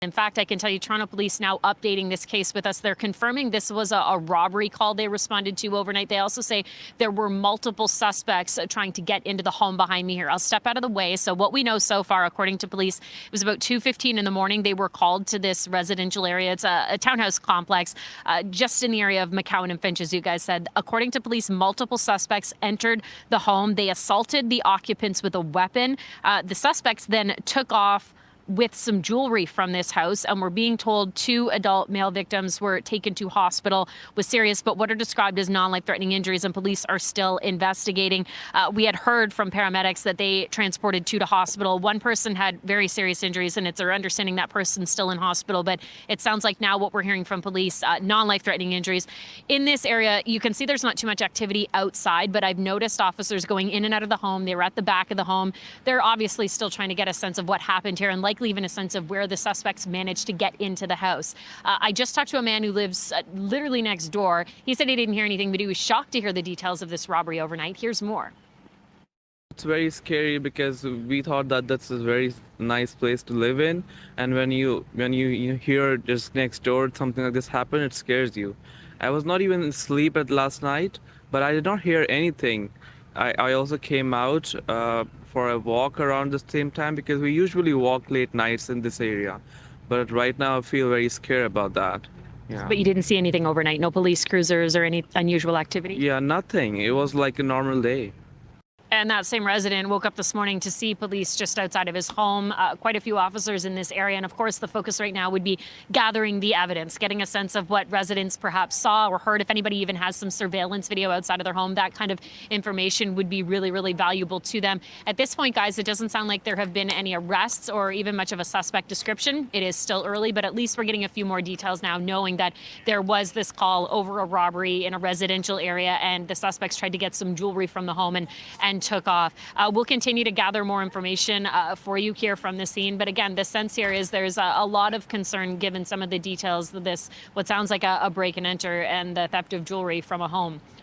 In fact, I can tell you Toronto Police now updating this case with us. They're confirming this was a robbery call they responded to overnight. They also say there were multiple suspects trying to get into the home behind me here. I'll step out of the way. So what we know so far, according to police, it was about 2:15 in the morning. They were called to this residential area. It's a townhouse complex just in the area of McCowan and Finch, as you guys said. According to police, multiple suspects entered the home. They assaulted the occupants with a weapon. The suspects then took off with some jewelry from this house, and we're being told 2 adult male victims were taken to hospital with serious but what are described as non-life-threatening injuries, and police are still investigating. We had heard from paramedics that they transported 2 to hospital. One person had very serious injuries, and it's our understanding that person's still in hospital, but it sounds like now what we're hearing from police, non-life-threatening injuries. In this area, you can see there's not too much activity outside, but I've noticed officers going in and out of the home. They were at the back of the home. They're obviously still trying to get a sense of what happened here, and likely even a sense of where the suspects managed to get into the house. I just talked to a man who lives literally next door. He said he didn't hear anything, but he was shocked to hear the details of this robbery overnight. Here's more. It's very scary because we thought that that's a very nice place to live in, and when you hear just next door something like this happen, it scares you. I was not even asleep at last night, but I did not hear anything. I also came out for a walk around the same time because we usually walk late nights in this area. But right now I feel very scared about that. Yeah. But you didn't see anything overnight? No police cruisers or any unusual activity? Yeah, nothing. It was like a normal day. And that same resident woke up this morning to see police just outside of his home, quite a few officers in this area. And of course, the focus right now would be gathering the evidence, getting a sense of what residents perhaps saw or heard. If anybody even has some surveillance video outside of their home, that kind of information would be really, really valuable to them. At this point, guys, it doesn't sound like there have been any arrests or even much of a suspect description. It is still early, but at least we're getting a few more details now, knowing that there was this call over a robbery in a residential area and the suspects tried to get some jewelry from the home and took off. We'll continue to gather more information for you here from the scene. But again, the sense here is there's a lot of concern given some of the details of this, what sounds like a break and enter and the theft of jewelry from a home.